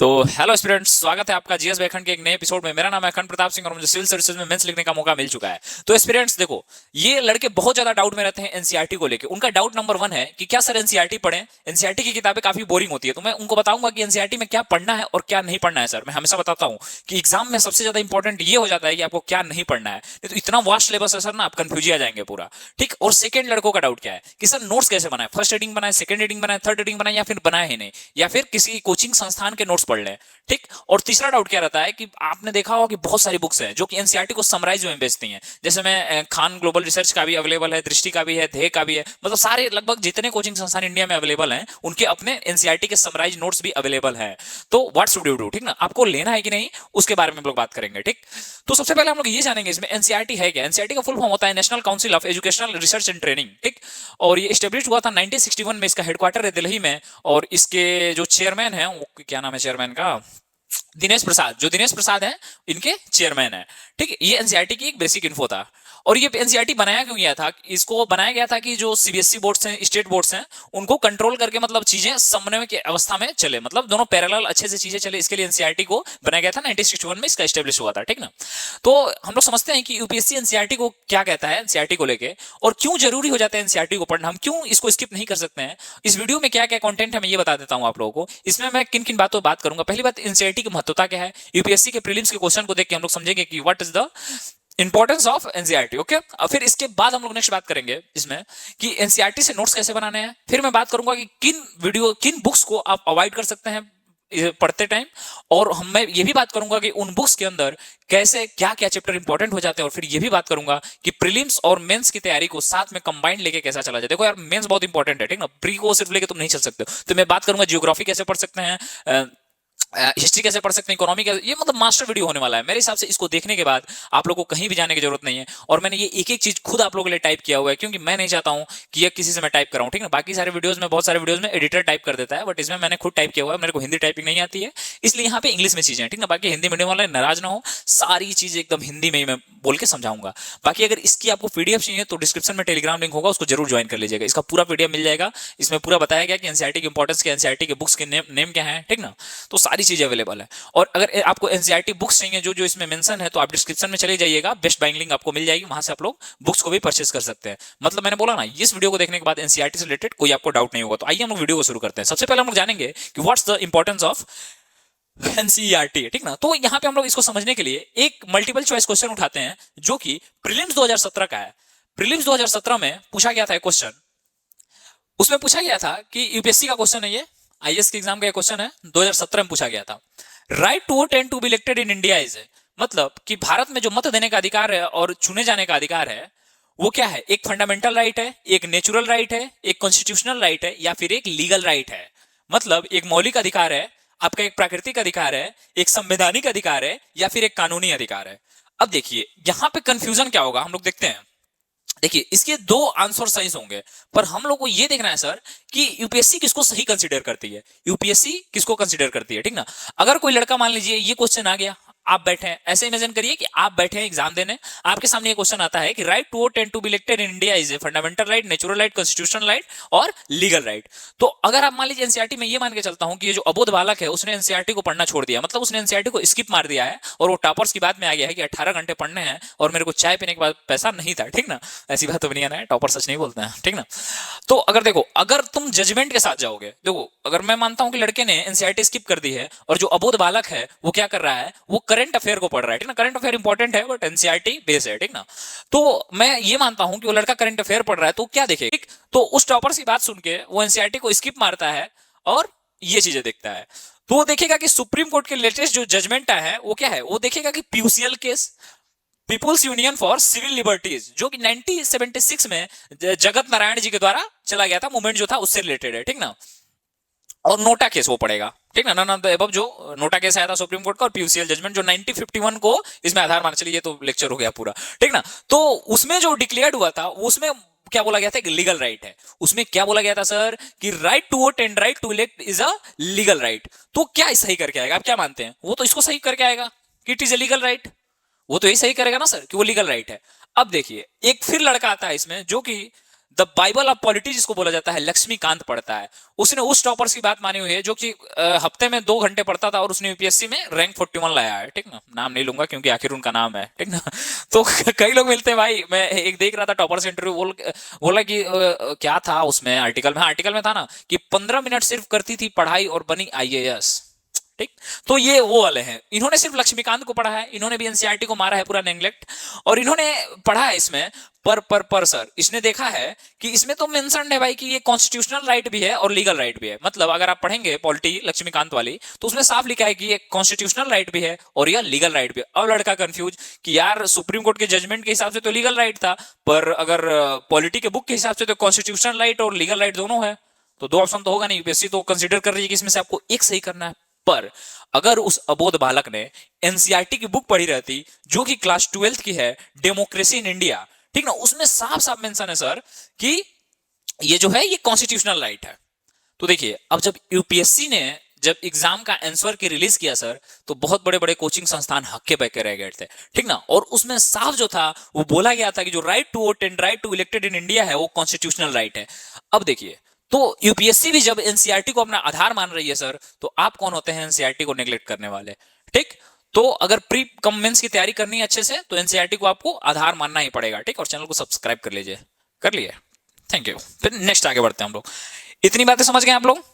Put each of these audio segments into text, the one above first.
तो hello students, स्वागत है आपका जीएस बैखंड के एक नए एपिसोड में। मेरा नाम है अखंड प्रताप सिंह और मुझे सिविल सर्विसेज में मेंस लिखने का मौका मिल चुका है। तो स्टूडेंट्स देखो, ये लड़के बहुत ज्यादा डाउट में रहते हैं एनसीईआरटी को लेकर। उनका डाउट नंबर 1 है कि क्या सर एनसीईआरटी पढ़ें, एनसीईआरटी की किताबें काफी बोरिंग होती है। तो मैं उनको बताऊंगा कि एनसीईआरटी में क्या पढ़ना है और क्या नहीं पढ़ना है। सर मैं हमेशा बताता हूँ कि एग्जाम में सबसे ज्यादा इंपॉर्टेंट ये हो जाता है कि आपको क्या नहीं पढ़ना है। नहीं तो इतना वास्ट सिलेबस है सर ना, आप कंफ्यूज आ जाएंगे पूरा। ठीक। और सेकंड लड़कों का डाउट क्या है कि सर नोट्स कैसे बनाए, फर्स्ट रीडिंग बनाए, सेकंड रीडिंग बनाए, थर्ड रीडिंग बनाए, या फिर बनाए ही नहीं, या फिर किसी कोचिंग संस्थान के नोट्स पढ़ लें। ठीक। और तीसरा डाउट क्या रहता है कि आपने देखा होगा कि बहुत सारी बुक्स हैं जो कि एनसीईआरटी को समराइज में बेचती हैं। जैसे मैं खान ग्लोबल रिसर्च का भी अवेलेबल है, दृष्टि का भी है, ध्येय का भी है, मतलब सारे लगभग जितने कोचिंग संस्थान इंडिया में अवेलेबल हैं उनके अपने एनसीईआरटी के समराइज नोट्स भी अवेलेबल हैं। तो व्हाट शुड यू डू, ठीक ना, आपको लेना है कि नहीं उसके बारे में हम लोग बात करेंगे। ठीक। तो सबसे पहले हम लोग ये जानेंगे इसमें एनसीईआरटी है क्या। एनसीईआरटी का फुल फॉर्म होता है national council of educational research and training. ठीक। और ये स्टेब्लिश हुआ था 1961 में, इसका हेडक्वार्टर है दिल्ली में, और इसके जो चेयरमैन है, क्या नाम है चेयरमैन का, दिनेश प्रसाद। जो दिनेश प्रसाद हैं इनके चेयरमैन है। ठीक है। ये एनसीईआरटी की एक बेसिक इन्फो था। और ये एनसीईआरटी बनाया क्यों गया था, इसको बनाया गया था कि जो सीबीएसई बोर्ड्स हैं, स्टेट बोर्ड्स हैं, उनको कंट्रोल करके मतलब चीजें समन्वय की अवस्था में चले, मतलब दोनों पैरेलल अच्छे से चीजें चले, इसके लिए एनसीईआरटी को बनाया गया था। 1961 में इसका एस्टेब्लिश हुआ था। ठीक ना। तो हम लोग समझते हैं कि यूपीएससी एनसीईआरटी को क्या कहता है, एनसीईआरटी को लेके, और क्यों जरूरी हो जाता है एनसीईआरटी को पढ़ना, हम क्यों इसको स्किप नहीं कर सकते हैं। इस वीडियो में क्या क्या कंटेंट है मैं ये बता देता हूं आप लोगों को। इसमें मैं किन किन बातों पर बात करूंगा। पहली बात, एनसीईआरटी की महत्वता क्या है। यूपीएससी के प्रीलिम्स के क्वेश्चन को देख के हम लोग समझेंगे कि what is the importance of NCERT. Okay. और फिर इसके बाद हम लोग नेक्स्ट बात करेंगे इसमें कि एनसीईआरटी से नोट्स कैसे बनाने हैं। फिर मैं बात करूंगा कि किन बुक्स को आप अवॉइड कर सकते हैं पढ़ते टाइम। और मैं ये भी बात करूंगा कि उन बुक्स के अंदर कैसे क्या क्या चैप्टर इंपॉर्टेंट हो जाते हैं। और फिर ये भी बात करूंगा कि प्रीलिम्स और मेंस की तैयारी को साथ में कंबाइंड लेके कैसा चला जाए। देखो यार, मेंस बहुत इंपॉर्टेंट है, ठीक ना, प्री को सिर्फ लेके तुम नहीं चल सकते हो। तो मैं बात करूंगा जियोग्राफी कैसे पढ़ सकते हैं, हिस्ट्री कैसे पढ़ सकते हैं, इकोनॉमी कैसे, ये मतलब मास्टर वीडियो होने वाला है मेरे हिसाब से। इसको देखने के बाद आप लोगों को कहीं भी जाने की जरूरत नहीं है। और मैंने ये एक एक चीज खुद आप लोगों के लिए टाइप किया हुआ है, क्योंकि मैं नहीं चाहता हूं कि ये किसी से मैं टाइप कराऊं। ठीक है। बाकी सारे वीडियोस में, बहुत सारे वीडियोस में एडिटर टाइप कर देता है, बट इसमें मैंने खुद टाइप किया हुआ है। मेरे को हिंदी टाइपिंग नहीं आती है, इसलिए यहाँ पे इंग्लिश में चीजें हैं। ठीक ना। बाकी हिंदी मीडियम वाले नाराज ना हो, सारी चीजें एकदम हिंदी में ही मैं बोल के समझाऊंगा। बाकी अगर इसकी आपको पीडीएफ चाहिए तो डिस्क्रिप्शन में टेलीग्राम लिंक होगा, उसको जरूर ज्वाइन कर लीजिएगा। इसका पूरा पीडीएफ मिल जाएगा। इसमें पूरा बताया गया कि एनसीईआरटी की इंपॉर्टेंस क्या है, एनसीईआरटी के बुक्स के नेम क्या है। ठीक ना। तो सारी चीजें अवेलेबल है। और अगर आपको एनसीईआरटी बुक्स चाहिए जो जो इसमें मेंशन है, तो आप डिस्क्रिप्शन में चले जाइएगा, बेस्ट बाइंग लिंक आपको मिल जाएगी, वहां से आप लोग बुक्स को भी परचेस कर सकते हैं। मतलब मैंने बोला ना, इस वीडियो को देखने के बाद एनसीईआरटी से रिलेटेड कोई आपको डाउट नहीं होगा। तो आइए हम लोग वीडियो को शुरू करते हैं। सबसे पहले हम लोग जानेंगे कि what's the importance of NCERT. ठीक ना। तो यहां पे हम लोग इसको समझने के लिए एक मल्टीपल चॉइस क्वेश्चन उठाते हैं जो कि प्रीलिम्स 2017 का है। प्रीलिम्स 2017 में पूछा गया था एक क्वेश्चन। उसमें पूछा गया था कि यूपीएससी का क्वेश्चन है ये, आईएएस के एग्जाम का क्वेश्चन है, 2017 में पूछा गया था। Right to vote and to be elected in India is, मतलब कि भारत में जो मत देने का अधिकार है और चुने जाने का अधिकार है, वो क्या है, एक फंडामेंटल राइट है, एक नेचुरल राइट है, एक कॉन्स्टिट्यूशनल राइट है, या फिर एक लीगल राइट है। मतलब एक मौलिक अधिकार है, आपका एक प्राकृतिक अधिकार है, एक संवैधानिक अधिकार है, या फिर एक कानूनी अधिकार है। अब देखिए यहां पे कंफ्यूजन क्या होगा, हम लोग देखते हैं। देखिए इसके दो आंसर सही होंगे, पर हम लोग को ये देखना है सर कि यूपीएससी किसको सही कंसीडर करती है, यूपीएससी किसको कंसीडर करती है। ठीक ना। अगर कोई लड़का, मान लीजिए ये क्वेश्चन आ गया, आप बैठे हैं, ऐसे इमेजिन करिए कि आप बैठे हैं एग्जाम देने, आपके सामने ये क्वेश्चन आता है कि right to vote and to be elected in India is a fundamental right, natural right, constitutional right और लीगल राइट। तो अगर आप मान लीजिए एनसीईआरटी में ये मान के चलता हूं कि ये जो अबोध बालक है उसने एनसीईआरटी को पढ़ना छोड़ दिया, मतलब उसने एनसीईआरटी को स्किप मार दिया है, और वो टॉपर्स की बात में आ गया है कि 18 घंटे पढ़ने हैं और मेरे को चाय पीने के बाद पैसा नहीं था। ठीक ना। ऐसी बात तो नहीं है, टॉपर सच नहीं बोलते हैं। ठीक ना। तो अगर देखो, अगर तुम जजमेंट के साथ जाओगे, देखो अगर मैं मानता हूं कि लड़के ने एनसीईआरटी स्किप कर दी है, और जो अबोध बालक है वो क्या कर रहा है, वो करंट अफेयर को पढ़ रहा है। ठीक ना। करंट अफेयर इंपॉर्टेंट है, बट एनसीईआरटी बेस है। ठीक ना। तो मैं ये मानता हूं कि वो लड़का करंट अफेयर पढ़ रहा है, तो क्या देखेगा, ठीक, तो उस टॉपर की बात सुन के वो एनसीईआरटी को स्किप मारता है और ये चीजें देखता है। तो वो देखेगा कि सुप्रीम कोर्ट के लेटेस्ट जो जजमेंट है वो क्या है, वो देखेगा कि PUCL case, Peoples Union for Civil Liberties, जो कि 1976 में जगत नारायण जी के द्वारा चला गया था, मूवमेंट जो था उससे रिलेटेड है। ठीक ना। और नोटा केस वो पड़ेगा। ठीक ना। नन ऑफ द अबव जो नोटा केस आया था सुप्रीम कोर्ट का, और पीयूसीएल जजमेंट जो 1951 को इसमें आधार मान चलिए, ये तो लेक्चर हो गया पूरा। ठीक ना। तो उसमें जो डिक्लेयर्ड हुआ था, उसमें क्या बोला गया था, एक लीगल राइट है। उसमें क्या बोला गया था सर कि right to vote and right to elect is a legal right. तो क्या सही करके आएगा, आप क्या मानते हैं, वो तो इसको सही करके आएगा कि it is a legal right. वो तो यही सही करेगा ना सर कि वो लीगल राइट है। अब देखिए एक फिर लड़का आता है इसमें जो कि द बाइबल ऑफ पॉलिटी जिसको बोला जाता है, लक्ष्मीकांत पढ़ता है। उसने उस टॉपर्स की बात मानी हुई है जो कि हफ्ते में 2 घंटे पढ़ता था और उसने यूपीएससी में रैंक 41 लाया है, ठीक ना। नाम नहीं लूंगा क्योंकि आखिर उनका नाम है, ठीक ना। तो कई लोग मिलते हैं भाई, मैं एक देख रहा था टॉपर से इंटरव्यू, बोला कि क्या था उसमें आर्टिकल में था ना कि 15 मिनट सिर्फ करती थी पढ़ाई और बनी आईएएस, ठीक। तो ये वो वाले हैं, इन्होंने सिर्फ लक्ष्मीकांत को पढ़ा है, इन्होंने भी एनसीईआरटी को मारा है पूरा नेग्लेक्ट, और इन्होंने पढ़ा है इसमें पर सर इसने देखा है कि इसमें तो मेंशन है भाई कि ये कॉन्स्टिट्यूशनल राइट भी है और लीगल राइट भी है। मतलब अगर आप पढ़ेंगे पॉलिटी लक्ष्मीकांत वाली तो उसमें साफ लिखा है कि ये कॉन्स्टिट्यूशनल राइट भी है और यह लीगल राइट भी है। अब लड़का कंफ्यूज कि यार सुप्रीम कोर्ट के जजमेंट के हिसाब से तो लीगल राइट था, पर अगर पॉलिटी के बुक के हिसाब से तो कॉन्स्टिट्यूशनल राइट और लीगल राइट दोनों है, तो 2 ऑप्शन तो होगा नहीं। यूपीएससी तो कंसीडर कर रही है कि इसमें से आपको एक सही करना है। पर अगर उस अबोध बालक ने एनसीईआरटी की बुक पढ़ी रहती जो कि क्लास 12th की है, डेमोक्रेसी इन इंडिया, ठीक ना, उसमें साफ साफ मेंशन है सर कि ये जो है ये कॉन्स्टिट्यूशनल राइट है। तो देखिए अब जब यूपीएससी ने जब एग्जाम का आंसर की रिलीज किया सर, तो बहुत बड़े बड़े कोचिंग संस्थान हक्के बक्के रह गए थे, ठीक ना। और उसमें साफ जो था वो बोला गया था कि जो right to vote and right to elected in India है वो कॉन्स्टिट्यूशनल राइट है। अब देखिए, तो यूपीएससी भी जब एनसीईआरटी को अपना आधार मान रही है सर, तो आप कौन होते हैं एनसीईआरटी को नेग्लेक्ट करने वाले, ठीक। तो अगर प्री कम मेंस की तैयारी करनी है अच्छे से तो एनसीईआरटी को आपको आधार मानना ही पड़ेगा, ठीक। और चैनल को सब्सक्राइब कर लीजिए, कर लिए, थैंक यू। फिर नेक्स्ट आगे बढ़ते हैं हम लोग। इतनी बातें समझ गए आप लोग,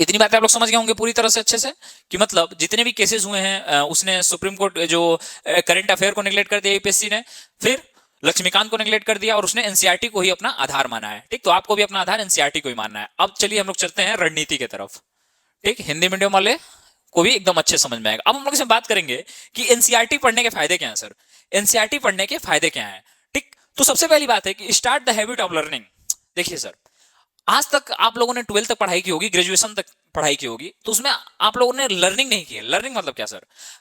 इतनी बातें आप लोग समझ गए होंगे पूरी तरह से अच्छे से कि मतलब जितने भी केसेस हुए हैं उसने सुप्रीम कोर्ट जो करंट अफेयर को नेग्लेक्ट कर दिया यूपीएससी ने, फिर लक्ष्मीकांत को नेग्लेक्ट कर दिया और उसने एनसीईआरटी को ही अपना आधार माना है, ठीक। तो आपको भी अपना आधार एनसीईआरटी को ही मानना है। अब चलिए हम लोग चलते हैं रणनीति की तरफ, ठीक। हिंदी मीडियम वाले को भी एकदम अच्छे समझ में आएगा। अब हम लोग इसमें बात करेंगे कि एनसीईआरटी पढ़ने के फायदे क्या हैं सर, एनसीईआरटी पढ़ने के फायदे क्या हैं, ठीक। तो सबसे पहली बात है कि start the habit of learning. देखिए सर, आज तक आप लोगों ने 12th तक पढ़ाई की होगी, ग्रेजुएशन तक पढ़ाई की होगी, तो उसमें आप लोगों ने लर्निंग नहीं की है। लर्निंग मतलब क्या सर,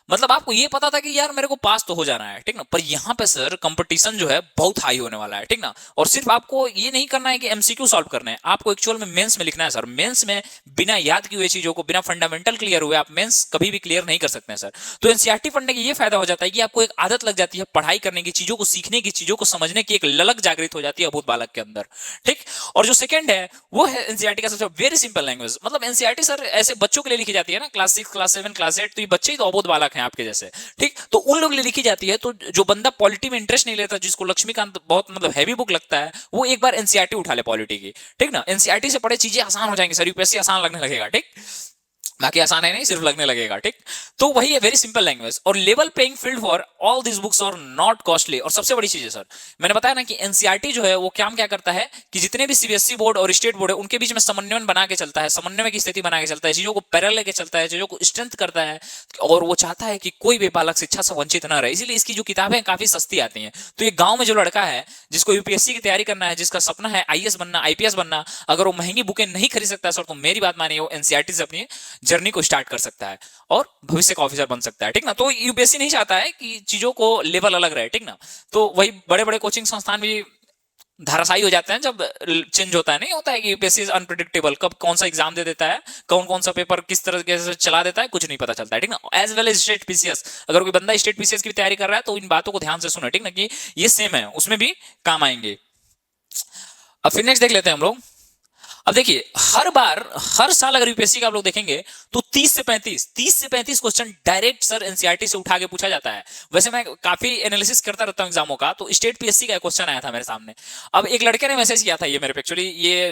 मतलब आपको ये पता था कि यार मेरे को पास तो हो जाना है, ठीक ना। पर यहां पे सर कंपटीशन जो है बहुत हाई होने वाला है, ठीक ना। और सिर्फ आपको ये नहीं करना है कि एमसीक्यू सॉल्व करने हैं, आपको एक्चुअल में मेंस में लिखना है सर। मेंस में बिना याद किए हुए चीजों को, बिना फंडामेंटल क्लियर हुए आप मेंस कभी भी क्लियर नहीं कर सकते हैं सर। तो एनसीईआरटी पढ़ने की ये फायदा हो जाता है कि आपको एक आदत लग जाती है पढ़ाई करने की, चीजों को सीखने की, चीजों को समझने की एक ललक जागृत हो जाती है अबोध बालक के अंदर, ठीक। और जो सेकंड है वो है एनसीईआरटी का सबसे वेरी सिंपल लैंग्वेज। मतलब एनसीईआरटी सर ऐसे बच्चों के लिए लिखी जाती है ना, क्लास 6 क्लास 7 क्लास 8, तो ये बच्चे ही तो अबोध बालक हैं आपके जैसे, ठीक। तो उन लोगों के लिए लिखी जाती है। तो जो बंदा पॉलिटी में इंटरेस्ट नहीं लेता, जिसको लक्ष्मीकांत बहुत मतलब हैवी बुक लगता है, वो एक बार एनसीईआरटी उठा ले पॉलिटी की, ठीक ना। एनसीईआरटी से पढ़े चीजें आसान हो जाएंगी सर, यूपीएससी आसान लगने लगेगा, ठीक। बाकी आसान है नहीं, सिर्फ लगने लगेगा, ठीक। तो वही है वेरी सिंपल लैंग्वेज। और level playing field for all this books और नॉट कॉस्टली। और सबसे बड़ी चीज है सर, मैंने बताया ना कि एनसीईआरटी जो है वो क्या करता है कि जितने भी सीबीएसई बोर्ड और स्टेट बोर्ड है उनके बीच में समन्वय बना के चलता है, समन्वय की स्थिति बना के चलता है, चीजों को पैरेलल लेके चलता है, चीजों को स्ट्रेंथ करता है, और वो चाहता है कि कोई भी बालक शिक्षा से वंचित न रहे। इसीलिए इसकी जो किताबें काफी सस्ती आती हैं। तो ये गांव में जो लड़का है जिसको यूपीएससी की तैयारी करना है, जिसका सपना है आईएएस बनना, आईपीएस बनना, अगर वो महंगी बुकें नहीं खरीद सकता सर, तो मेरी बात मानिए वो एनसीईआरटी से अपनी जर्नी को स्टार्ट कर सकता है और भविष्य का ऑफिसर बन सकता है, ठीक ना। तो यूपीएससी नहीं चाहता है कि चीजों को लेवल अलग रहे, ठीक ना। तो वही बड़े बड़े कोचिंग संस्थान भी धाराशायी हो जाते हैं जब चेंज होता है। नहीं होता है कि यूपीएससी इज अनप्रिडिक्टेबल, कब कौन सा एग्जाम दे देता है, कौन कौन सा पेपर किस तरह से चला देता है, कुछ नहीं पता चलता है, ठीक ना। As well as state PCS, अगर कोई बंदा स्टेट पीसीएस की तैयारी कर रहा है तो इन बातों को ध्यान से सुने, ठीक ना, कि ये सेम है, उसमें भी काम आएंगे। अब फिर नेक्स्ट देख लेते हैं हम लोग। अब देखिए हर साल अगर यूपीएससी का आप लोग देखेंगे तो 30 से 35 क्वेश्चन डायरेक्ट सर एनसीईआरटी से उठा के पूछा जाता है। वैसे मैं काफी एनालिसिस करता रहता हूं एग्जामों का, तो स्टेट पीएससी का क्वेश्चन आया था मेरे सामने। अब एक लड़के ने मैसेज किया था ये मेरे पे एक्चुअली, ये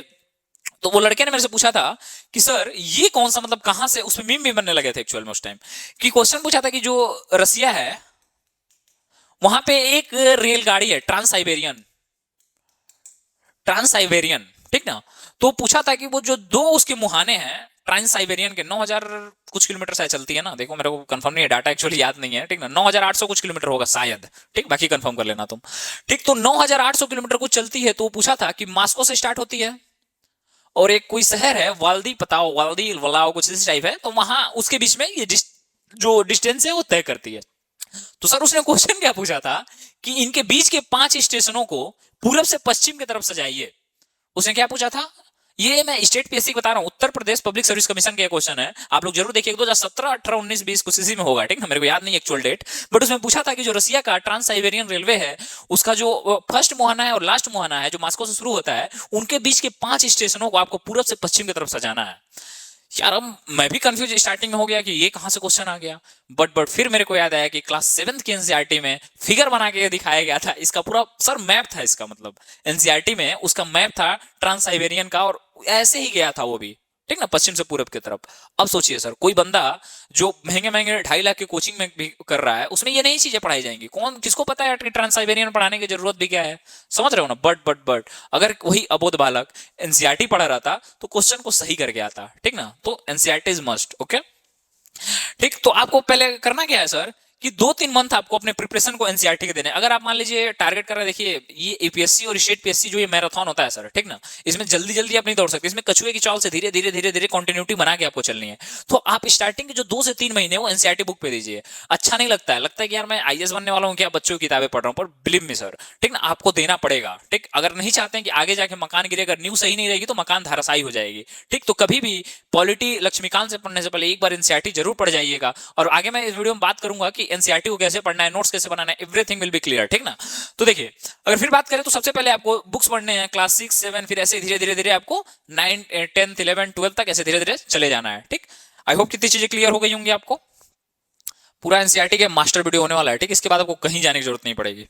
तो वो लड़के ने मेरे से पूछा था कि सर ये कौन सा, मतलब कहां से, उसमें मीम भी बनने लगे थे एक्चुअल में उस टाइम, कि क्वेश्चन पूछा था कि जो रसिया है वहां पे एक रेलगाड़ी है ट्रांस साइबेरियन, ठीक ना। तो पूछा था कि वो जो दो उसके मुहाने हैं ट्रांस साइबेरियन के 9000 कुछ किलोमीटर से चलती है ना, देखो मेरे को कंफर्म नहीं है, डाटा एक्चुअली याद नहीं है, ठीक ना, 9800 कुछ किलोमीटर होगा शायद, ठीक, बाकी कंफर्म कर लेना तुम, ठीक। तो 9800 किलोमीटर कुछ चलती है। तो पूछा था कि मॉस्को से स्टार्ट होती है और एक कोई शहर है वाल्दी पताओ, वाल्दी वलाओ कुछ इस टाइप है, तो वहां उसके बीच में ये जो डिस्टेंस है वो तय करती है। तो सर उसने क्वेश्चन क्या पूछा था कि इनके बीच के 5 स्टेशनों को पूरब से पश्चिम की तरफ सजाइए। उसने क्या पूछा था, ये मैं स्टेट पीएससी बता रहा हूँ, Uttar Pradesh public service commission का क्वेश्चन है, आप लोग जरूर देखिए, 2017, 18, 19, 20 कुछ इसी में होगा, ठीक ना, मेरे को याद नहीं एक्चुअल डेट, बट उसमें पूछा था कि जो रसिया का ट्रांस साइबेरियन रेलवे है, उसका जो फर्स्ट मुहाना है और लास्ट मुहाना है जो मॉस्को से शुरू होता है, उनके बीच के 5 स्टेशनों को आपको पूरब से पश्चिम की तरफ सजाना है। यार अब मैं भी कंफ्यूज स्टार्टिंग में हो गया कि ये कहां से क्वेश्चन आ गया, बट फिर मेरे को याद आया कि क्लास 7th की एनसीईआरटी में फिगर बना के दिखाया गया था, इसका पूरा सर मैप था इसका, मतलब एनसीईआरटी में उसका मैप था ट्रांस साइबेरियन का, और ऐसे ही गया था वो भी, ठीक ना, पश्चिम से पूरब की तरफ। अब सोचिए सर, कोई बंदा जो महंगे महंगे 2.5 लाख की कोचिंग में भी कर रहा है, उसमें ये नई चीजें पढ़ाई जाएंगी, कौन किसको पता है कि ट्रांस साइबेरियन पढ़ाने की जरूरत भी क्या है, समझ रहे हो ना। बट अगर वही अबोध बालक एनसीईआरटी पढ़ा रहा था तो क्वेश्चन को सही करके आता, ठीक ना, तो एनसीईआरटी इज मस्ट, ओके। ठीक, तो आपको पहले करना क्या है सर कि 2-3 मंथ आपको अपने प्रिपरेशन को एनसीईआरटी के देने। अगर आप मान लीजिए टारगेट कर रहे हैं, देखिए ये एपीएससी और स्टेट पीएससी जो ये मैराथन होता है सर, ठीक ना, इसमें जल्दी जल्दी आप नहीं दौड़ सकते, इसमें कछुए की चाल से धीरे धीरे धीरे धीरे कंटिन्यूटी बना के आपको चलनी है। तो आप स्टार्टिंग के जो 2 से 3 महीने वो एनसीईआरटी बुक पे दीजिए। अच्छा नहीं लगता है, लगता है कि यार मैं आईएएस बनने वाला हूँ क्या, बच्चों की किताबें पढ़ रहा हूँ, पर बिलीव मी सर, ठीक ना, आपको देना पड़ेगा। ठीक, अगर नहीं चाहते हैं कि आगे जाके मकान गिरे, अगर न्यूज सही नहीं रहेगी तो मकान धाराशायी हो जाएगी। ठीक, तो कभी भी पॉलिटी लक्ष्मीकांत से पढ़ने से पहले एक बार एनसीईआरटी जरूर पढ़ जाइएगा। और आगे मैं इस वीडियो में बात करूंगा कि एनसीईआरटी को कैसे पढ़ना है, नोट्स कैसे बनाना है, एवरीथिंग विल बी क्लियर, ठीक ना। तो देखिए, अगर फिर बात करें तो सबसे पहले आपको बुक्स पढ़ने हैं क्लास 6, 7, फिर ऐसे धीरे धीरे धीरे आपको 9, 10, 11, 12 तक ऐसे धीरे धीरे चले जाना है। ठीक, आई होप कितनी चीजें क्लियर हो गई होंगी आपको। पूरा एनसीईआरटी के मास्टर वीडियो होने वाला है, ठीक, इसके बाद आपको कहीं जाने की जरूरत नहीं पड़ेगी।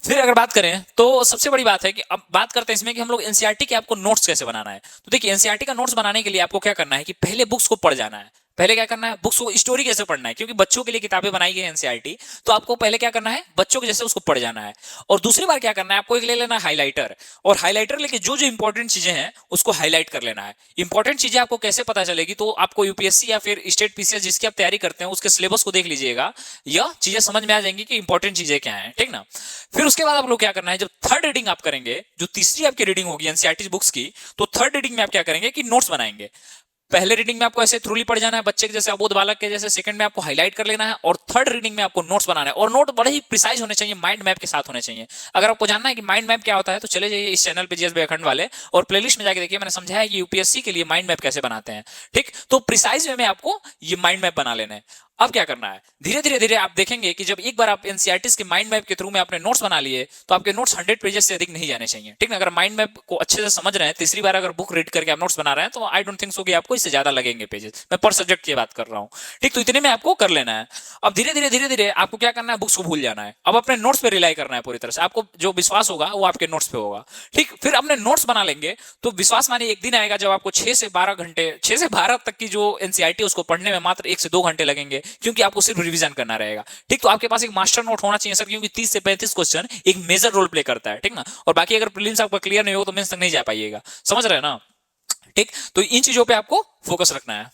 फिर अगर बात करें तो सबसे बड़ी बात है कि अब बात करते हैं इसमें कि हम लोग एनसीईआरटी के आपको नोट्स कैसे बनाना है। तो देखिए, एनसीईआरटी का नोट्स बनाने के लिए आपको क्या करना है कि पहले बुक्स को पढ़ जाना है। पहले क्या करना है, बुक्स को स्टोरी कैसे पढ़ना है, क्योंकि बच्चों के लिए किताबें बनाई गई है एनसीईआरटी, तो आपको पहले क्या करना है, बच्चों के जैसे उसको पढ़ जाना है। और दूसरी बार क्या करना है, आपको एक ले लेना है हाइलाइटर, और हाइलाइटर लेके जो जो इंपॉर्टेंट चीजें हैं उसको हाईलाइट कर लेना है। इंपॉर्टेंट चीजें आपको कैसे पता चलेगी, तो आपको यूपीएससी या फिर स्टेट पीसीएस जिसकी आप तैयारी करते हैं उसके सिलेबस को देख लीजिएगा, यह चीजें समझ में आ जाएंगी कि इंपॉर्टेंट चीजें क्या है, ठीक ना। फिर उसके बाद आप लोग क्या करना है, जब थर्ड रीडिंग आप करेंगे, जो तीसरी आपकी रीडिंग होगी एनसीईआरटी बुक्स की, तो थर्ड रीडिंग में आप क्या करेंगे कि नोट्स बनाएंगे। पहले रीडिंग में आपको ऐसे थ्रूली पढ़ जाना है बच्चे के जैसे, अबोध बालक के जैसे, सेकंड में आपको हाईलाइट कर लेना है, और थर्ड रीडिंग में आपको नोट्स बनाना है। और नोट बड़े ही प्रिसाइज होने चाहिए, माइंड मैप के साथ होने चाहिए। अगर आपको जानना है कि माइंड मैप क्या होता है तो चले जाइए इस चैनल पे जीएस अखंड वाले, और प्लेलिस्ट में जाके देखिए, मैंने समझाया कि यूपीएससी के लिए माइंड मैप कैसे बनाते हैं। ठीक, तो प्रिसाइज वे में आपको ये माइंड मैप बना लेना है। अब क्या करना है, धीरे धीरे धीरे आप देखेंगे कि जब एक बार आप एनसीईआरटी के माइंड मैप के थ्रू में आपने नोट्स बना लिए, तो आपके नोट्स 100 पेजेस से अधिक नहीं जाने चाहिए। ठीक ना, अगर माइंड मैप को अच्छे से समझ रहे हैं, तीसरी बार अगर बुक रीड करके आप नोट्स बना रहे हैं, तो आई डोंट थिंक सो कि आपको इससे ज्यादा लगेंगे पेजेस। मैं पर सब्जेक्ट की बात कर रहा हूँ। ठीक, तो इतने में आपको कर लेना है। अब धीरे धीरे धीरे धीरे आपको क्या करना है, बुक्स को भूल जाना है, अब अपने नोट्स पे रिलाई करना है पूरी तरह से। आपको जो विश्वास होगा वो आपके नोट्स पे होगा। ठीक, फिर अपने नोट्स बना लेंगे तो विश्वास मानिए एक दिन आएगा जब आपको 6 से 12 घंटे, 6 से 12 तक की जो एनसीईआरटी उसको पढ़ने में मात्र 1 से 2 घंटे लगेंगे, क्योंकि आपको सिर्फ रिवीजन करना रहेगा। ठीक, तो आपके पास एक मास्टर नोट होना चाहिए सर, क्योंकि 30 से 35 क्वेश्चन एक मेजर रोल प्ले करता है। ठीक ना, और बाकी अगर प्रीलिम्स आपका क्लियर नहीं हो तो मेंस तक नहीं जा पाइएगा, समझ रहे हैं ना। ठीक, तो इन चीजों पे आपको फोकस रखना है।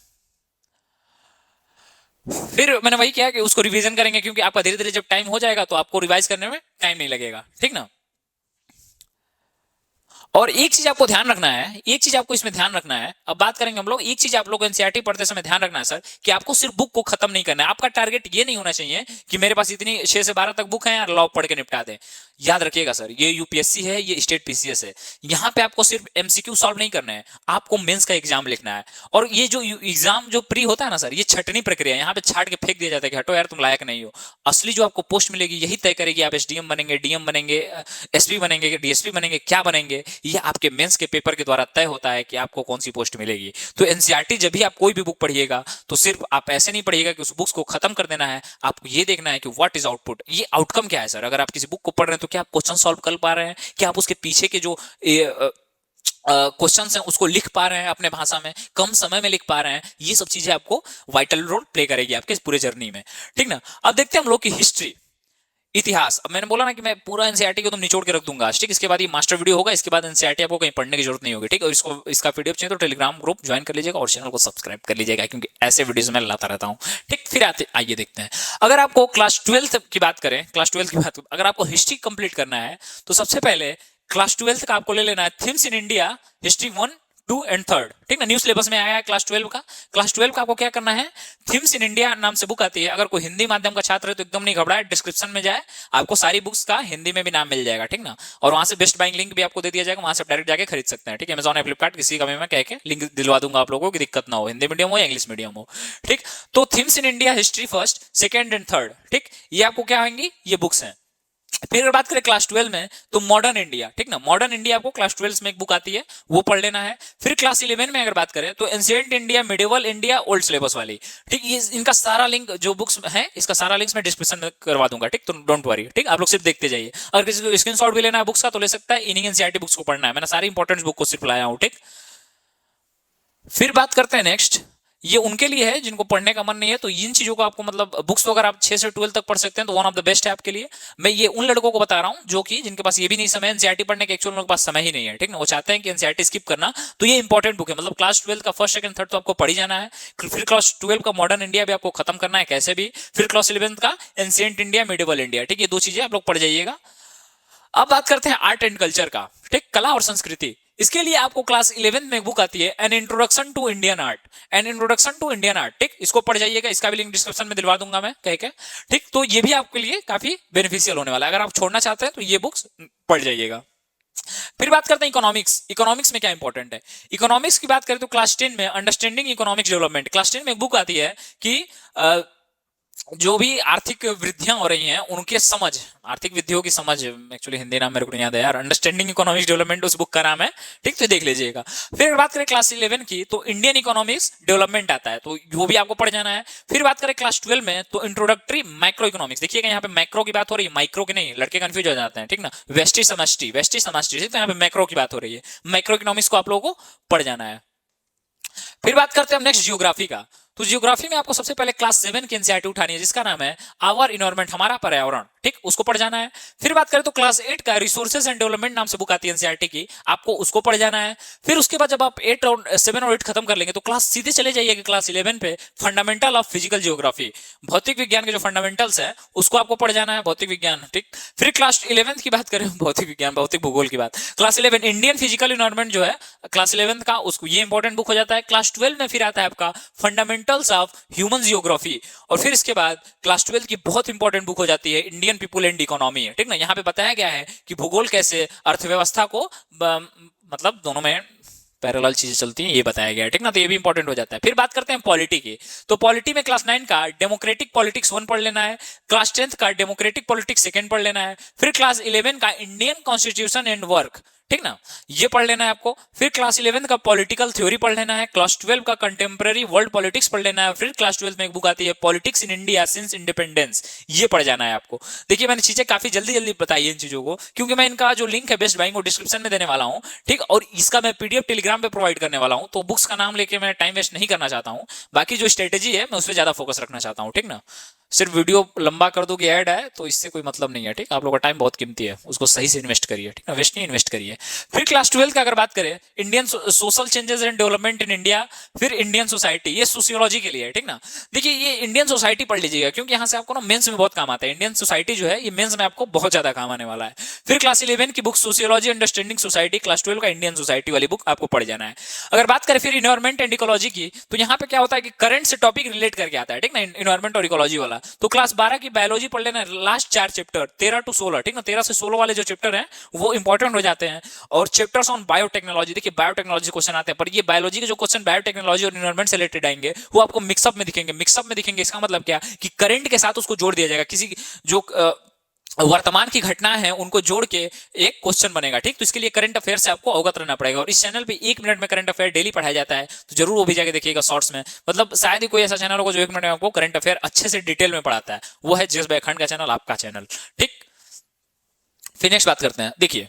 फिर मैंने वही किया कि उसको रिवीजन करेंगे, क्योंकि आपका धीरे धीरे जब टाइम हो जाएगा तो आपको रिवाइज करने में टाइम नहीं लगेगा। ठीक ना, और एक चीज आपको ध्यान रखना है, एक चीज आपको इसमें ध्यान रखना है, अब बात करेंगे हम लोग, एक चीज आप लोग एनसीईआरटी पढ़ते समय ध्यान रखना है सर, कि आपको सिर्फ बुक को खत्म नहीं करना है। आपका टारगेट ये नहीं होना चाहिए कि मेरे पास इतनी 6 से 12 तक बुक है यार, लॉ पढ़ के निपटा दें। याद रखिएगा सर, ये यूपीएससी है, ये स्टेट पीसीएस है, यहाँ पे आपको सिर्फ एमसीक्यू सॉल्व नहीं करना है, आपको मेंस का एग्जाम लिखना है। और ये जो एग्जाम जो प्री होता है ना सर, ये छटनी प्रक्रिया, यहाँ पे छाट के फेंक दिया जाता है कि हटो यार तुम लायक नहीं हो। असली जो आपको पोस्ट मिलेगी यही तय करेगी आप एसडीएम बनेंगे, डीएम बनेंगे, एसपी बनेंगे, डीएसपी बनेंगे, क्या बनेंगे, ये आपके मेंस के पेपर के द्वारा तय होता है कि आपको कौन सी पोस्ट मिलेगी। तो एनसीईआरटी जब भी आप कोई भी बुक पढ़िएगा तो सिर्फ आप ऐसे नहीं पढ़िएगा कि उस बुक्स को खत्म कर देना है, आपको ये देखना है कि व्हाट इज आउटपुट, ये आउटकम क्या है सर। अगर आप किसी बुक को पढ़ रहे हैं तो क्या आप क्वेश्चन सॉल्व कर पा रहे हैं, क्या आप उसके पीछे के जो क्वेश्चन हैं उसको लिख पा रहे हैं अपने भाषा में, कम समय में लिख पा रहे हैं, ये सब चीजें आपको वाइटल रोल प्ले करेगी आपके पूरे जर्नी में। ठीक ना, अब देखते हैं हम लोग की हिस्ट्री, इतिहास। अब मैंने बोला ना कि मैं पूरा एनसीईआरटी को तुम निचोड़ के रख दूंगा। ठीक, इसके बाद ये मास्टर वीडियो होगा, इसके बाद एनसीईआरटी आपको कहीं पढ़ने की जरूरत नहीं होगी। ठीक, और इसका पीडीएफ चाहिए तो टेलीग्राम ग्रुप ज्वाइन कर लीजिएगा और चैनल को सब्सक्राइब कर लीजिएगा, क्योंकि ऐसे वीडियोस मैं लाता रहता हूँ। ठीक, फिर आइए देखते हैं, अगर आपको क्लास 12 की बात करें, क्लास 12 की बात, अगर आपको हिस्ट्री कंप्लीट करना है तो सबसे पहले क्लास 12 का आपको ले लेना है themes in India history 1, 2 and 3, ठीक ना, न्यू सिलेबस में आया है क्लास 12 का। क्लास 12 का आपको क्या करना है, थीम्स इन इंडिया नाम से बुक आती है। अगर कोई हिंदी माध्यम का छात्र है तो एकदम नहीं घबराए, डिस्क्रिप्शन में जाए, आपको सारी बुक्स का हिंदी में भी नाम मिल जाएगा, ठीक ना। और वहां से बेस्ट बाइंग लिंक भी आपको दे दिया जाएगा, वहां से डायरेक्ट जाके खरीद सकते हैं, ठीक है। अमेजॉन या फ्लिपकार्ट किसी का भी मैं कह के लिंक दिलवा दूंगा आप लोगों को, कि दिक्कत ना हो, हिंदी मीडियम हो या इंग्लिश मीडियम हो, ठीक। तो themes in India history first, second and third, ठीक, ये आपको क्या होंगी, ये बुक्स हैं। फिर अगर बात करें क्लास 12 में तो मॉडर्न इंडिया, ठीक ना, मॉडर्न इंडिया आपको क्लास 12 में एक बुक आती है, वो पढ़ लेना है। फिर क्लास 11 में अगर बात करें तो ancient India, medieval India, old syllabus वाली, ठीक, ये इनका सारा लिंक जो बुक्स है, इसका सारा लिंक्स मैं डिस्क्रिप्शन में करवा दूंगा, ठीक, तो डोंट वरी, ठीक, आप लोग सिर्फ देखते जाइए। अगर किसी को स्क्रीनशॉट भी लेना है बुक्स का तो ले सकता है, इन्हीं एनसीईआरटी बुक्स को पढ़ना है, मैंने सारी इंपॉर्टेंट बुक को सिर्फ लाया हूं, ठीक। फिर बात करते हैं नेक्स्ट, ये उनके लिए है जिनको पढ़ने का मन नहीं है, तो इन चीजों को आपको मतलब बुक्स तो अगर आप 6 से 12 तक पढ़ सकते हैं तो वन ऑफ द बेस्ट है आपके लिए। मैं ये उन लड़कों को बता रहा हूं जो कि जिनके पास ये भी नहीं समय एनसीईआरटी पढ़ने के, एक्चुअल उनके पास समय ही नहीं है, ठीक ना, वो चाहते हैं कि एनसीईआरटी स्किप करना, तो ये इंपॉर्टेंट बुक है। मतलब क्लास 12 का फर्स्ट सेकंड थर्ड तो आपको पढ़ ही जाना है। फिर क्लास 12 का मॉडर्न इंडिया भी आपको खत्म करना है कैसे भी। फिर क्लास 11 का एंशिएंट इंडिया, मिडिवल इंडिया, ठीक, ये दो चीजें आप लोग पढ़ जाइएगा। अब बात करते हैं आर्ट एंड कल्चर का, ठीक, कला और संस्कृति। इसके लिए आपको क्लास 11 में बुक आती है an introduction to Indian art, an introduction to Indian art, ठीक, इसको पढ़ जाइएगा, इसका भी लिंक डिस्क्रिप्शन में दिलवा दूंगा मैं कह के, ठीक। तो ये भी आपके लिए काफी बेनिफिशियल होने वाला है, अगर आप छोड़ना चाहते हैं तो ये बुक्स पढ़ जाइएगा। फिर बात करते हैं इकोनॉमिक्स। इकोनॉमिक्स में क्या इंपॉर्टेंट है, इकोनॉमिक्स की बात करें तो क्लास 10 में अंडरस्टैंडिंग इकोनॉमिक्स डेवलपमेंट, क्लास 10 में एक बुक आती है कि जो भी आर्थिक वृद्धियां हो रही हैं उनके समझ, आर्थिक वृद्धियों की समझ, एक्चुअली हिंदी नाम मेरे को नहीं याद है यार, अंडरस्टैंडिंग इकोनॉमिक्स डेवलपमेंट उस बुक का नाम है, ठीक, तो देख लीजिएगा। फिर बात करें क्लास 11 की तो इंडियन इकोनॉमिक्स डेवलपमेंट आता है, तो वो भी आपको पढ़ जाना है। फिर बात करें क्लास 12 में तो इंट्रोडक्टरी माइक्रो इकोनॉमिक्स, देखिएगा यहाँ पे माइक्रो की बात हो रही है, माइक्रो की नहीं, लड़के कंफ्यूज हो जाते हैं, ठीक ना, वेस्टी समष्टि, वेस्टी समष्टि, तो यहाँ पे मैक्रो की बात हो रही है, माइक्रो इकोनॉमिक्स को आप लोगों को पढ़ जाना है। फिर बात करते हैं हम नेक्स्ट जियोग्राफी का, तो जियोग्राफी में आपको सबसे पहले क्लास 7 की एनसीईआरटी उठानी है जिसका नाम है आवर इन्वायरमेंट, हमारा पर्यावरण, ठीक, उसको पढ़ जाना है। फिर बात करें तो क्लास 8 का रिसोर्सेज एंड डेवलपमेंट नाम से बुक आती है एनसीईआरटी की, आपको उसको पढ़ जाना है। फिर उसके बाद जब आप 8 और 7 और 8 खत्म कर लेंगे तो क्लास सीधे चले जाइए क्लास 11 पे, फंडामेंटल ऑफ फिजिकल जियोग्राफी, भौतिक विज्ञान के जो फंडामेंटल्स है उसको आपको पढ़ जाना है, भौतिक विज्ञान, ठीक। फिर क्लास 11 की बात करें, भौतिक विज्ञान, भौतिक भूगोल की बात, क्लास 11 इंडियन फिजिकल इन्वायरमेंट जो है क्लास 11 का, उसको ये इंपॉर्टेंट बुक हो जाता है। क्लास 12 में फिर आता है आपका फंडामेंटल्स ऑफ ह्यूमन जियोग्राफी, और फिर इसके बाद क्लास 12 की बहुत इंपॉर्टेंट बुक हो जाती है इंडियन पीपुल एंड इकोनॉमी, ठीक ना, यहाँ पे बताया गया है कि भूगोल कैसे अर्थव्यवस्था को मतलब दोनों में पैरेलल चीजें चलती हैं, ये बताया गया है, ठीक ना, तो ये भी इंपॉर्टेंट हो जाता है। फिर बात करते हैं पॉलिटी की, तो पॉलिटी में क्लास 9 का डेमोक्रेटिक पॉलिटिक्स 1 पढ़ लेना है, क्लास 10 का डेमोक्रेटिक पॉलिटिक्स 2 पढ़ लेना है, फिर क्लास 11 का इंडियन कॉन्स्टिट्यूशन एंड वर्क, ठीक ना, ये पढ़ लेना है आपको। फिर क्लास 11 का पॉलिटिकल थ्योरी पढ़ लेना है, क्लास 12 का कंटेम्प्रेरी वर्ल्ड पॉलिटिक्स पढ़ लेना है। फिर क्लास 12 में एक बुक आती है politics in India since independence, ये पढ़ जाना है आपको। देखिए मैंने चीजें काफी जल्दी जल्दी बताई है इन चीजों को, क्योंकि मैं इनका जो लिंक है बेस्ट बाइंग को डिस्क्रिप्शन में देने वाला हूँ, ठीक, और इसका मैं पीडीएफ टेलीग्राम पे प्रोवाइड करने वाला हूँ, तो बुक्स का नाम लेके मैं टाइम वेस्ट नहीं करना चाहता हूँ, बाकी जो स्ट्रेटेजी है मैं उस पर ज्यादा फोकस रखना चाहता हूँ, ठीक ना। सिर्फ वीडियो लंबा कर दोगे ऐड है तो इससे कोई मतलब नहीं है, ठीक, आप लोगों का टाइम बहुत कीमती है, उसको सही से इन्वेस्ट करिए, ठीक ना, वेस्ट नहीं इन्वेस्ट करिए। फिर क्लास 12 का अगर बात करें Indian social changes and development in India, फिर इंडियन सोसाइटी, ये सोशियोलॉजी के लिए है, ठीक ना। देखिए ये इंडियन सोसाइटी पढ़ लीजिएगा क्योंकि यहाँ से आपको ना मेंस में बहुत काम आता है, इंडियन सोसाइटी जो है ये मेंस में आपको बहुत ज्यादा काम आने वाला है। फिर क्लास 11 की book sociology understanding society, class 12 का इंडियन सोसाइटी वाली बुक आपको पढ़ जाना है। अगर बात करें फिर इन्वायरमेंट एंड इकोलॉजी की, तो यहाँ पे क्या होता है कि करंट से टॉपिक रिलेट करके आता है, ठीक ना, इन्वायरमेंट और इकोलॉजी वाला, तो क्लास 12 की बायोलॉजी पढ़ लेना, लास्ट 4 चैप्टर 13 to 16, ठीक ना, 13 से 16 वाले जो चैप्टर हैं वो इंपॉर्टेंट हो जाते हैं। और चैप्टर्स ऑन बायोटेक्नोलॉजी, देखिए बायोटेक्नोलॉजी क्वेश्चन आते हैं, पर ये बायोलॉजी के जो क्वेश्चन बायोटेक्नोलॉजी और इन्वायरमेंट से रिलेटेड आएंगे वो आपको मिक्सअप में दिखेंगे। मिक्सअप में दिखेंगे इसका मतलब क्या कि करंट के साथ उसको जोड़ दिया जाएगा, किसी जो वर्तमान की घटना है उनको जोड़ के एक क्वेश्चन बनेगा, ठीक, तो इसके लिए करंट अफेयर से आपको अवगत रहना पड़ेगा। और इस चैनल पे 1 मिनट में करंट अफेयर डेली पढ़ाया जाता है, तो जरूर वो भी जाके देखिएगा शॉर्ट्स में, मतलब शायद ही कोई ऐसा चैनल होगा जो 1 मिनट में आपको करंट अफेयर अच्छे से डिटेल में पढ़ाता है, वो है जीएस बैकहैंड का चैनल, आपका चैनल, ठीक। फिर नेक्स्ट बात करते हैं, देखिए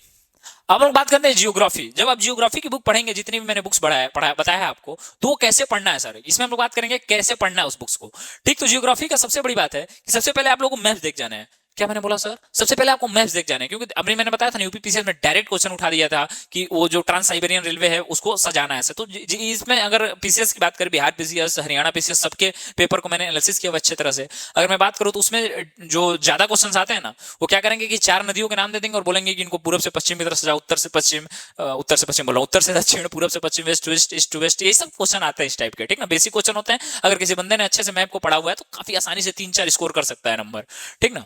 अब हम बात करते हैं जियोग्राफी। जब आप जियोग्राफी की बुक पढ़ेंगे, जितनी भी मैंने बुक्स बताया है आपको, तो वो कैसे पढ़ना है सर, इसमें हम लोग बात करेंगे कैसे पढ़ना है उस बुक्स को, ठीक। तो जियोग्राफी का सबसे बड़ी बात है कि सबसे पहले आप लोगों को मैप देख जाना है, क्या मैंने बोला सर? सबसे पहले आपको मैप्स देख जाने, क्योंकि अभी मैंने बताया था ना यूपीपीसीएस में डायरेक्ट क्वेश्चन उठा दिया था कि वो जो ट्रांस साइबेरियन रेलवे है उसको सजाना है ऐसे। तो इसमें अगर पीसीएस की बात करें, बिहार पीसीएस, हरियाणा पीसीएस, सबके पेपर को मैंने एनालिसिस किया अच्छे तरह से। अगर मैं बात करूं तो उसमें जो ज्यादा क्वेश्चन आते हैं ना, वो क्या करेंगे कि 4 नदियों के नाम दे देंगे और बोलेंगे कि इनको पूरब से पश्चिम की तरफ सजाओ, उत्तर से पश्चिम, बोला उत्तर से दक्षिण, पूरब से पश्चिम, west to west, east to west, ये सब क्वेश्चन आते हैं इस टाइप के, ठीक ना। बेसिक क्वेश्चन होते हैं। अगर किसी बंदे ने अच्छे से मैप को पढ़ा हुआ है तो काफी आसानी से 3-4 स्कोर कर सकता है नंबर, ठीक ना।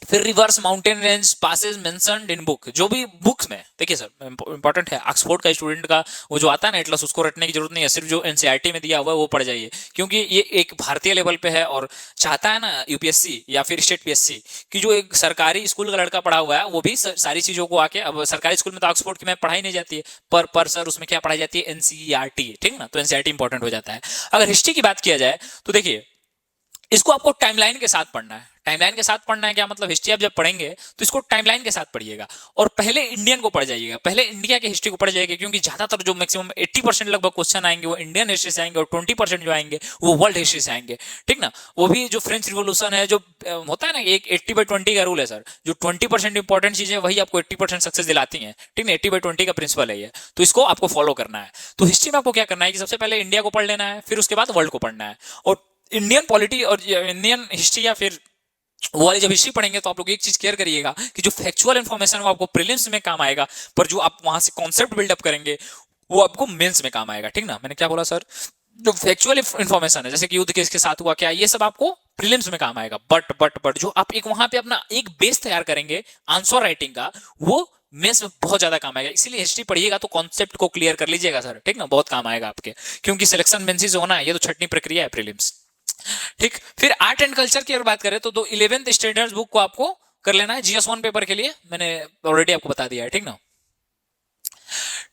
फिर reverse mountain range passes mentioned in book, जो भी बुक्स में देखिए सर इंपॉर्टेंट है, ऑक्सफोर्ड का स्टूडेंट का वो जो आता है ना एटलस, उसको रटने की जरूरत नहीं है, सिर्फ जो एनसीईआरटी में दिया हुआ है वो पढ़ जाइए, क्योंकि ये एक भारतीय लेवल पे है और चाहता है ना यूपीएससी या फिर स्टेट पीएससी कि जो एक सरकारी स्कूल का लड़का पढ़ा हुआ है वो भी सारी चीजों को आके, अब सरकारी स्कूल में तो ऑक्सफोर्ड की मैप पढ़ाई नहीं जाती है, पर सर उसमें क्या पढ़ाई जाती है, एनसीईआरटी, ठीक ना। तो एनसीईआरटी इंपॉर्टेंट हो जाता है। अगर हिस्ट्री की बात किया जाए तो देखिए इसको आपको टाइमलाइन के साथ पढ़ना है। टाइमलाइन के साथ पढ़ना है क्या मतलब, हिस्ट्री आप जब पढ़ेंगे तो इसको टाइमलाइन के साथ पढ़िएगा और पहले इंडियन को पढ़ जाइएगा, पहले इंडिया की हिस्ट्री को पढ़ जाइएगा, क्योंकि ज्यादातर जो मैक्सिमम 80% लगभग क्वेश्चन आएंगे वो इंडियन हिस्ट्री से आएंगे और 20% जो आएंगे वो वर्ल्ड हिस्ट्री से आएंगे, ठीक ना। वो भी जो फ्रेंच रिवोल्यूशन है, जो होता है ना, एक 80/20 का रूल है सर, जो 20% इंपॉर्टेंट चीज है वही आपको 80% सक्सेस दिलाती है, ठीक ना। 80/20 का प्रिंसिपल है ये, तो इसको आपको फॉलो करना है। तो हिस्ट्री में आपको क्या करना है कि सबसे पहले इंडिया को पढ़ लेना है, फिर उसके बाद वर्ल्ड को पढ़ना है। और इंडियन पॉलिटी और इंडियन हिस्ट्री या फिर वो वाली जब हिस्ट्री पढ़ेंगे तो आप लोग एक चीज क्लियर करिएगा कि जो फैक्चुअल इंफॉर्मेशन वो आपको प्रीलिम्स में काम आएगा, पर जो आप वहां से कॉन्सेप्ट बिल्डअप करेंगे वो आपको मेंस में काम आएगा, ठीक ना। मैंने क्या बोला सर, जो फैक्चुअल इंफॉर्मेशन है जैसे कि युद्ध किसके साथ हुआ क्या, ये सब आपको प्रीलिम्स में काम आएगा। बट जो आप एक वहां पे अपना एक बेस तैयार करेंगे आंसर राइटिंग का, वो मेंस में बहुत ज्यादा काम आएगा। इसीलिए हिस्ट्री पढ़िएगा तो कॉन्सेप्ट को क्लियर कर लीजिएगा सर, ठीक ना, बहुत काम आएगा आपके, क्योंकि सिलेक्शन मेंस होना है, ये तो छटनी प्रक्रिया है प्रीलिम्स, ठीक। फिर आर्ट एंड कल्चर की अगर बात करें तो 11th स्टैंडर्ड बुक को आपको कर लेना है GS1 पेपर के लिए, मैंने ऑलरेडी आपको बता दिया है, ठीक ना,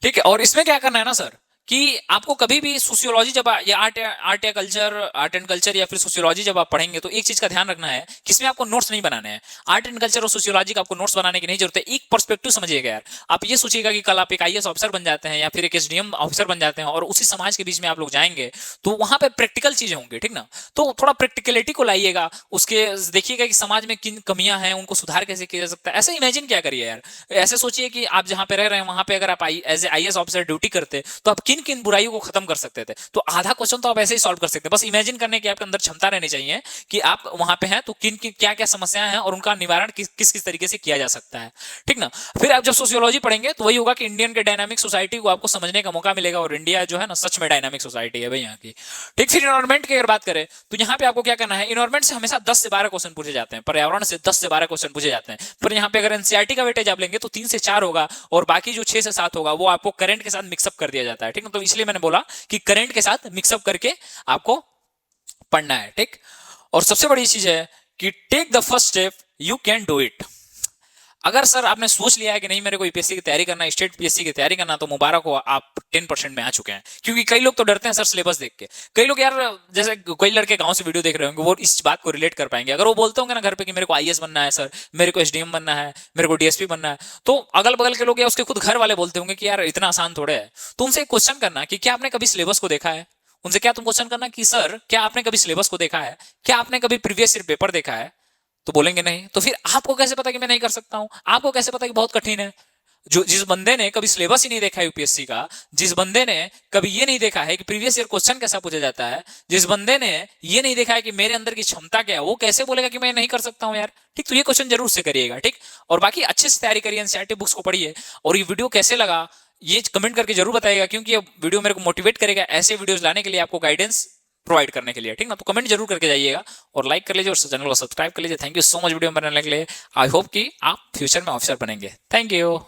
ठीक है। और इसमें क्या करना है ना सर कि आपको कभी भी सोशियोलॉजी जब या आर्ट या कल्चर, आर्ट एंड कल्चर या फिर सोशियोलॉजी जब आप पढ़ेंगे तो एक चीज का ध्यान रखना है कि इसमें आपको नोट्स नहीं बनाने हैं। आर्ट एंड कल्चर और सोशियोलॉजी का आपको नोट्स बनाने की नहीं जरूरत है, एक पर्सपेक्टिव समझिएगा यार। आप ये सोचिएगा कि कल आप एक आईएएस ऑफिसर बन जाते हैं या फिर एक एसडीएम ऑफिसर बन जाते हैं और उसी समाज के बीच में आप लोग जाएंगे तो वहां पे प्रैक्टिकल चीजें होंगी, ठीक ना। तो थोड़ा प्रैक्टिकलिटी को लाइएगा, उसके देखिएगा कि समाज में किन कमियां हैं, उनको सुधार कैसे किया जा सकता है। ऐसे इमेजिन क्या करिए यार, ऐसे सोचिए कि आप जहां पे रह रहे हैं वहां पे अगर आप as a IAS officer duty करते तो आप किन किन बुराइयों को खत्म कर सकते थे। तो आधा क्वेश्चन तो आप ऐसे ही सॉल्व कर सकते हैं, बस इमेजिन करने की आपके अंदर क्षमता रहनी चाहिए कि आप वहां पे हैं तो किन किन क्या क्या समस्याएं हैं और उनका निवारण किस किस तरीके से किया जा सकता है, ठीक ना। फिर आप जब सोशियोलॉजी पढ़ेंगे तो वही होगा कि इंडियन के डायनामिक सोसाइटी को आपको समझने का मौका मिलेगा, और इंडिया जो है ना सच में डायनामिक सोसाइटी है भाई यहाँ की, ठीक। फिर इन्वायरमेंट की अगर बात करें तो यहाँ पे आपको क्या करना है, इन्वायरमेंट से हमेशा 10 से 12 क्वेश्चन पूछे जाते हैं, पर्यावरण से 10 से 12 क्वेश्चन पूछे जाते हैं, पर यहाँ पे अगर एनसीईआरटी का वेटेज आप लेंगे तो 3 से 4 होगा और बाकी जो 6 से 7 होगा वो आपको करंट के साथ मिक्सअप कर दिया जाता है, ठीक है। तो इसलिए मैंने बोला कि करंट के साथ मिक्सअप करके आपको पढ़ना है, ठीक। और सबसे बड़ी चीज है कि take the first step, you can do it. अगर सर आपने सोच लिया है कि नहीं मेरे को यूपीएससी की तैयारी करना है, स्टेट पीएससी की तैयारी करना, तो मुबारक हो, आप 10% में आ चुके हैं। क्योंकि कई लोग तो डरते हैं सर सिलेबस देख के, कई लोग यार जैसे कई लड़के गांव से वीडियो देख रहे होंगे वो इस बात को रिलेट कर पाएंगे। अगर वो बोलते होंगे ना घर पे कि मेरे को आईएएस बनना है सर, मेरे को एसडीएम बनना है, मेरे को डीएसपी बनना है, तो अगल बगल के लोग या उसके खुद घर वाले बोलते होंगे कि यार इतना आसान थोड़े है। तो उनसे एक क्वेश्चन करना कि क्या आपने कभी सिलेबस को देखा है, उनसे क्या तुम क्वेश्चन करना कि सर क्या आपने कभी सिलेबस को देखा है, क्या आपने कभी प्रीवियस ईयर पेपर देखा है, तो बोलेंगे नहीं। तो फिर आपको कैसे पता कि मैं नहीं कर सकता हूं, आपको कैसे पता कि बहुत कठिन है। जो जिस बंदे ने कभी सिलेबस ही नहीं देखा है यूपीएससी का, जिस बंदे ने कभी ये नहीं देखा है कि प्रीवियस ईयर क्वेश्चन कैसा पूछा जाता है, जिस बंदे ने ये नहीं देखा है कि मेरे अंदर की क्षमता क्या है, वो कैसे बोलेगा कि मैं नहीं कर सकता हूं यार, ठीक। तो ये क्वेश्चन जरूर से करिएगा, ठीक। और बाकी अच्छे से तैयारी करिए, एनसीईआरटी बुक्स को पढ़िए। और ये वीडियो कैसे लगा ये कमेंट करके जरूर बताइएगा, क्योंकि ये वीडियो मेरे को मोटिवेट करेगा ऐसे वीडियोस लाने के लिए, आपको गाइडेंस प्रोवाइड करने के लिए, ठीक ना। तो कमेंट जरूर करके जाइएगा और लाइक कर लीजिए और चैनल को सब्सक्राइब कर लीजिए। Thank you so much video बनाने के लिए। आई होप कि आप फ्यूचर में ऑफिसर बनेंगे। Thank you.